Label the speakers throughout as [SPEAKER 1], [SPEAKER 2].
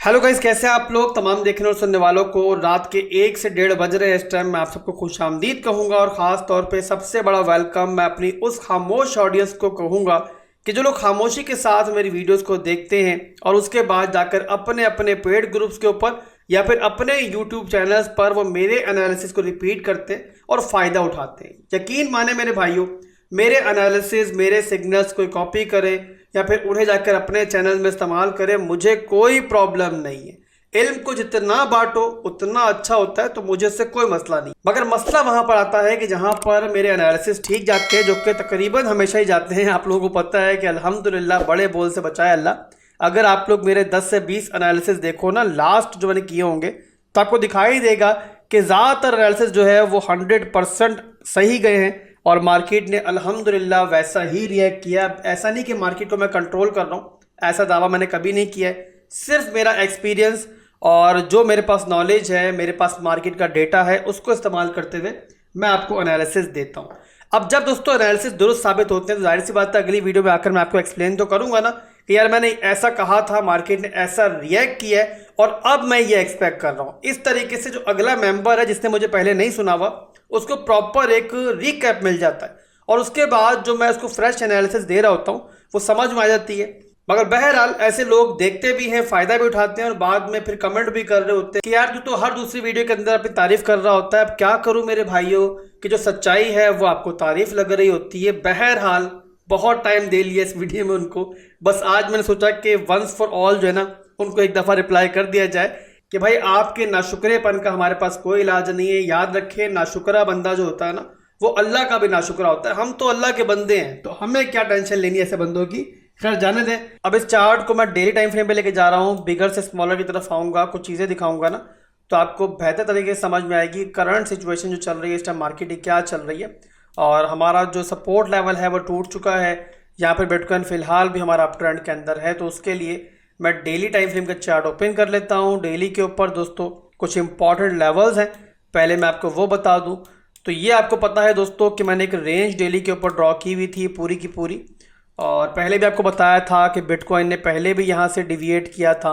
[SPEAKER 1] Hello guys, कैसे हैं आप लोग। तमाम देखने और सुनने वालों को रात के 1 से 1:30 बज रहे हैं इस टाइम। मैं आप सबको खुशामदीद कहूंगा और ख़ास तौर पे सबसे बड़ा वेलकम मैं अपनी उस खामोश ऑडियंस को कहूंगा कि जो लोग खामोशी के साथ मेरी वीडियोस को देखते हैं और उसके बाद जाकर अपने अपने पेड ग्रुप्स के ऊपर या फिर अपने यूट्यूब चैनल्स पर वो मेरे एनालिसिस को रिपीट करते हैं और फ़ायदा उठाते हैं। यकीन माने मेरे भाइयों, मेरे एनालिसिस, मेरे सिग्नल्स कोई कॉपी करे या फिर उन्हें जाकर अपने चैनल में इस्तेमाल करें, मुझे कोई प्रॉब्लम नहीं है। इल्म को जितना बांटो उतना अच्छा होता है, तो मुझे इससे कोई मसला नहीं। मगर मसला वहां पर आता है कि जहां पर मेरे एनालिसिस ठीक जाते हैं, जो कि तकरीबन हमेशा ही जाते हैं। आप लोगों को पता है कि अल्हम्दुलिल्लाह बड़े बोल से बचाए अल्लाह। अगर आप लोग मेरे 10 से 20 एनालिसिस देखो ना, लास्ट जो मैंने किए होंगे, तो आपको दिखाई देगा कि ज़्यादातर एनालिसिस जो है वो 100% सही गए हैं और मार्केट ने अल्हम्दुलिल्लाह वैसा ही रिएक्ट किया। ऐसा नहीं कि मार्केट को मैं कंट्रोल कर रहा हूँ, ऐसा दावा मैंने कभी नहीं किया है। सिर्फ मेरा एक्सपीरियंस और जो मेरे पास नॉलेज है, मेरे पास मार्केट का डेटा है, उसको इस्तेमाल करते हुए मैं आपको एनालिसिस देता हूँ। अब जब दोस्तों एनालिसिस दुरुस्त साबित होते हैं तो जाहिर सी बात है अगली वीडियो में आकर मैं आपको एक्सप्लेन तो करूंगा ना कि यार मैंने ऐसा कहा था, मार्केट ने ऐसा रिएक्ट किया है और अब मैं ये एक्सपेक्ट कर रहा हूँ। इस तरीके से जो अगला मेंबर है जिसने मुझे पहले नहीं सुना हुआ, उसको प्रॉपर एक रिकैप मिल जाता है और उसके बाद जो मैं उसको फ्रेश एनालिसिस दे रहा होता हूँ वो समझ में आ जाती है। मगर बहरहाल ऐसे लोग देखते भी हैं, फायदा भी उठाते हैं और बाद में फिर कमेंट भी कर रहे होते हैं कि यार तू तो हर दूसरी वीडियो के अंदर अपनी तारीफ कर रहा होता है। अब क्या करूं मेरे भाइयों कि जो सच्चाई है वो आपको तारीफ लग रही होती है। बहरहाल बहुत टाइम दे लिया इस वीडियो में उनको, बस आज मैंने सोचा कि वंस फॉर ऑल जो है ना उनको एक दफ़ा रिप्लाई कर दिया जाए कि भाई आपके नाशुक्रेपन का हमारे पास कोई इलाज नहीं है। याद रखें, नाशुक्रा बंदा जो होता है ना वो अल्लाह का भी नाशुक्रा होता है। हम तो अल्लाह के बंदे हैं, तो हमें क्या टेंशन लेनी है ऐसे बंदों की। खैर जाने दें। अब इस चार्ट को मैं डेली टाइम फ्रेम पे लेके जा रहा हूँ, बिगर से स्मॉलर की तरफ आऊँगा, कुछ चीज़ें दिखाऊंगा ना तो आपको बेहतर तरीके से समझ में आएगी करंट सिचुएशन जो चल रही है इस टाइम मार्केट की क्या चल रही है। और हमारा जो सपोर्ट लेवल है वो टूट चुका है। यहाँ पर बिटकॉइन फिलहाल भी हमारा अप ट्रेंड के अंदर है, तो उसके लिए मैं डेली टाइम फ्रेम का चार्ट ओपन कर लेता हूँ। डेली के ऊपर दोस्तों कुछ इंपॉर्टेंट लेवल्स हैं, पहले मैं आपको वो बता दूँ। तो ये आपको पता है दोस्तों कि मैंने एक रेंज डेली के ऊपर ड्रॉ की हुई थी पूरी की पूरी, और पहले भी आपको बताया था कि बिटकॉइन ने पहले भी यहाँ से डिविएट किया था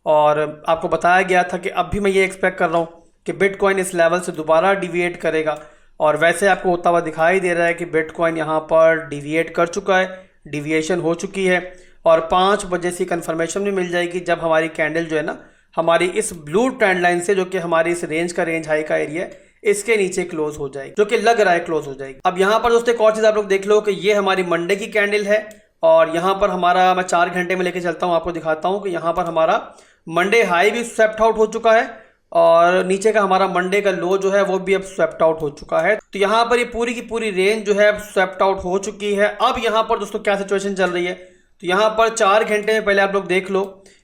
[SPEAKER 1] और आपको बताया गया था कि अब भी मैं ये एक्सपेक्ट कर रहा हूँ कि बिटकॉइन इस लेवल से दोबारा डिविएट करेगा। और वैसे आपको होता हुआ दिखाई दे रहा है कि बिटकॉइन यहाँ पर डिविएट कर चुका है, डिविएशन हो चुकी है और 5 बजे से कंफर्मेशन भी मिल जाएगी जब हमारी कैंडल जो है ना हमारी इस ब्लू ट्रेंड लाइन से, जो कि हमारी इस रेंज हाई का एरिया है, इसके नीचे क्लोज हो जाएगी, जो कि लग रहा है क्लोज हो जाएगी। अब यहाँ पर दोस्तों एक और चीज़ आप लोग देख लो कि ये हमारी मंडे की कैंडल है और यहाँ पर हमारा, मैं 4 घंटे में लेके चलता हूँ, आपको दिखाता हूँ कि यहाँ पर हमारा मंडे हाई भी स्वेप्ट आउट हो चुका है और नीचे का हमारा मंडे का लो जो है वो भी अब स्वेप्ट आउट हो चुका है। तो यहाँ पर ये पूरी की पूरी रेंज जो है अब स्वेप्ट आउट हो चुकी है। अब यहाँ पर दोस्तों क्या सिचुएशन चल रही है, तो यहाँ पर 4 घंटे में पहले आप लोग देख लो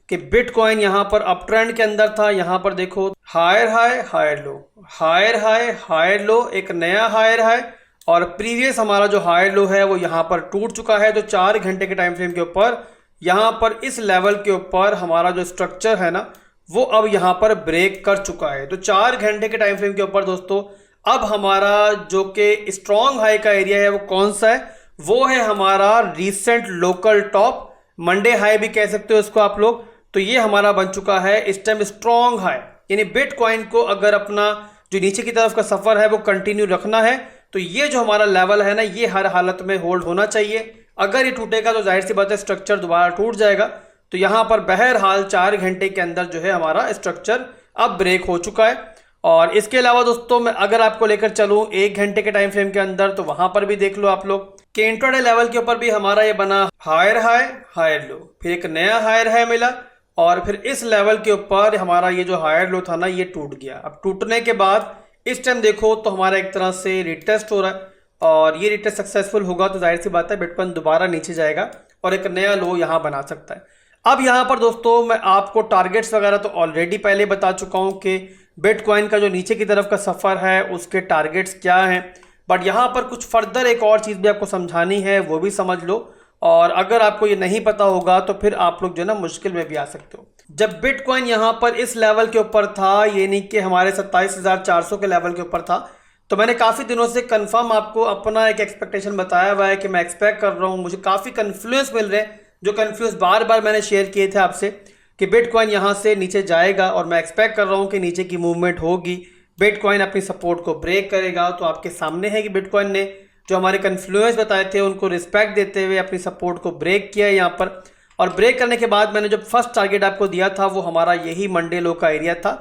[SPEAKER 1] कि बिटकॉइन यहाँ पर अप ट्रेंड के अंदर था। यहाँ पर देखो higher high higher low, higher high higher low, एक नया हायर हाई और प्रीवियस हमारा जो हायर लो है वो यहाँ पर टूट चुका है। तो 4 घंटे के टाइम फ्रेम के ऊपर यहाँ पर इस लेवल के ऊपर हमारा जो स्ट्रक्चर है ना वो अब यहाँ पर ब्रेक कर चुका है। तो 4 घंटे के टाइम फ्रेम के ऊपर दोस्तों अब हमारा जो कि स्ट्रॉन्ग हाई का एरिया है वो कौन सा है, वो है हमारा recent local top, Monday high भी कह सकते हो इसको आप लोग। तो ये हमारा बन चुका है इस टाइम स्ट्रॉन्ग हाई, यानी बिटकॉइन को अगर अपना जो नीचे की तरफ का सफर है वो कंटिन्यू रखना है तो ये जो हमारा लेवल है ना ये हर हालत में होल्ड होना चाहिए। अगर ये टूटेगा तो जाहिर सी बात है स्ट्रक्चर दोबारा टूट जाएगा। तो यहाँ पर बहरहाल 4 घंटे के अंदर जो है हमारा स्ट्रक्चर अब ब्रेक हो चुका है। और इसके अलावा दोस्तों मैं अगर आपको लेकर चलूँ 1 घंटे के टाइम फ्रेम के अंदर, तो वहां पर भी देख लो आप लोग कि इंट्राडे लेवल के ऊपर भी हमारा ये बना हायर हाई हायर लो, फिर एक नया हायर हाई मिला और फिर इस लेवल के ऊपर हमारा ये जो हायर लो था ना ये टूट गया। अब टूटने के बाद इस टाइम देखो तो हमारा एक तरह से रिटेस्ट हो रहा है और ये रिटेस्ट सक्सेसफुल होगा तो जाहिर सी बात है बिटकॉइन दोबारा नीचे जाएगा और एक नया लो यहाँ बना सकता है। अब यहाँ पर दोस्तों मैं आपको टारगेट्स वगैरह तो ऑलरेडी पहले बता चुका हूँ कि बिटकॉइन का जो नीचे की तरफ का सफ़र है उसके टारगेट्स क्या हैं, बट यहाँ पर कुछ फर्दर एक और चीज़ भी आपको समझानी है, वो भी समझ लो। और अगर आपको ये नहीं पता होगा तो फिर आप लोग जो है ना मुश्किल में भी आ सकते हो। जब बिटकॉइन यहाँ पर इस लेवल के ऊपर था, ये नहीं कि हमारे 27,400 के लेवल के ऊपर था, तो मैंने काफ़ी दिनों से कंफर्म आपको अपना एक एक्सपेक्टेशन बताया हुआ है कि मैं एक्सपेक्ट कर रहा हूँ, मुझे काफ़ी कन्फ्लुएंस मिल रहे हैं, जो कन्फ्लुएंस बार बार मैंने शेयर किए थे आपसे। कि बिटकॉइन यहाँ से नीचे जाएगा और मैं एक्सपेक्ट कर रहा हूँ कि नीचे की मूवमेंट होगी, बिटकॉइन अपनी सपोर्ट को ब्रेक करेगा। तो आपके सामने है कि बिटकॉइन ने जो हमारे कन्फ्लुएंस बताए थे उनको रिस्पेक्ट देते हुए अपनी सपोर्ट को ब्रेक किया है यहाँ पर। और ब्रेक करने के बाद मैंने जो फर्स्ट टारगेट आपको दिया था वो हमारा यही मंडे लो का एरिया था,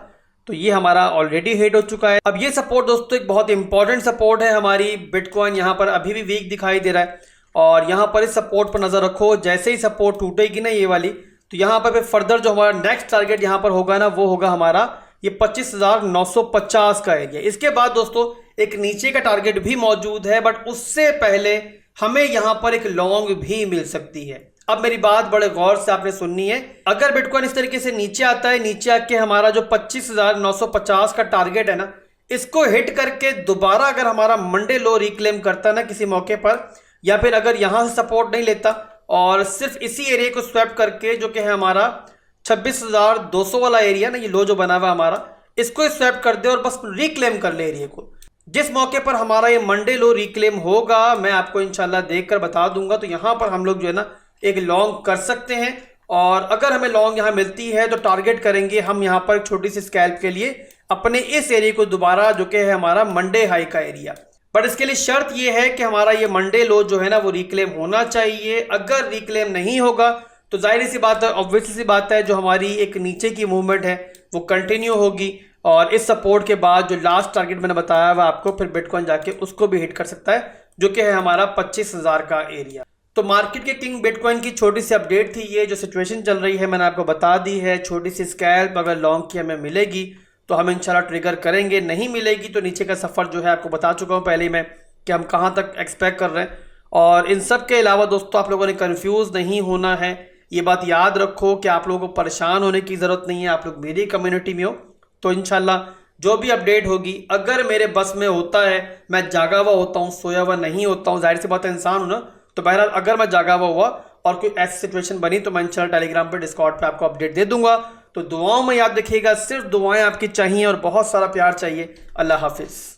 [SPEAKER 1] तो ये हमारा ऑलरेडी हिट हो चुका है। अब ये सपोर्ट दोस्तों एक बहुत इंपॉर्टेंट सपोर्ट है हमारी। बिटकॉइन यहाँ पर अभी भी वीक दिखाई दे रहा है और यहाँ पर इस सपोर्ट पर नजर रखो। जैसे ही सपोर्ट टूटेगी ना ये वाली, तो यहाँ पर फर्दर जो हमारा नेक्स्ट टारगेट यहाँ पर होगा ना वो होगा हमारा ये 25,950 का एरिया। इसके बाद दोस्तों एक नीचे का टारगेट भी मौजूद है, बट उससे पहले हमें यहाँ पर एक लॉन्ग भी मिल सकती है। अब मेरी बात बड़े गौर से आपने सुननी है। अगर बिटकॉइन इस तरीके से नीचे आता है, नीचे आके हमारा जो 25,950 का टारगेट है ना, इसको हिट करके दोबारा अगर हमारा मंडे लो रिक्लेम करता ना किसी मौके पर, या फिर अगर यहां से सपोर्ट नहीं लेता और सिर्फ इसी एरिया को स्वैप करके जो कि है हमारा 26,200 वाला एरिया ना, ये लो जो बना हुआ हमारा, इसको स्वैप कर दे और बस रिक्लेम कर ले एरिया को, जिस मौके पर हमारा ये मंडे लो रिक्लेम होगा मैं आपको इंशाल्लाह देखकर बता दूंगा। तो यहां पर हम लोग जो है ना एक लॉन्ग कर सकते हैं, और अगर हमें लॉन्ग यहां मिलती है तो टारगेट करेंगे हम यहां पर छोटी सी स्कैल्प के लिए अपने इस एरिया को दोबारा, जो कि है हमारा मंडे हाई का एरिया। बट इसके लिए शर्त यह है कि हमारा ये मंडे लो जो है ना वो रिक्लेम होना चाहिए। अगर रिक्लेम नहीं होगा तो जाहिर सी बात है, ऑब्वियसली सी बात है, जो हमारी एक नीचे की मूवमेंट है वो कंटिन्यू होगी और इस सपोर्ट के बाद जो लास्ट टारगेट मैंने बताया हुआ आपको, फिर बिटकॉइन जाके उसको भी हिट कर सकता है, जो कि है हमारा 25,000 का एरिया। तो मार्केट के किंग बिटकॉइन की छोटी सी अपडेट थी। ये जो सिचुएशन चल रही है मैंने आपको बता दी है। छोटी सी स्कैल्प अगर लॉन्ग की हमें मिलेगी तो हम इंशाल्लाह ट्रिगर करेंगे, नहीं मिलेगी तो नीचे का सफ़र जो है आपको बता चुका हूँ पहले ही मैं कि हम कहाँ तक एक्सपेक्ट कर रहे हैं। और इन सब के अलावा दोस्तों आप लोगों ने कंफ्यूज नहीं होना है, ये बात याद रखो कि आप लोगों को परेशान होने की ज़रूरत नहीं है। आप लोग मेरी कम्युनिटी में हो तो इंशाल्लाह जो भी अपडेट होगी, अगर मेरे बस में होता है, मैं जागा हुआ होता हूँ, सोया हुआ नहीं होता हूँ, जाहिर सी बात है इंसान हूँ ना, तो बहरहाल अगर मैं जागा हुआ और कोई ऐसी सिचुएशन बनी तो मैं इंशाल्लाह टेलीग्राम पे, डिस्कॉर्ड पे आपको अपडेट दे दूंगा। तो दुआओं में याद रखिएगा, सिर्फ दुआएं आपकी चाहिए और बहुत सारा प्यार चाहिए। अल्लाह हाफिज़।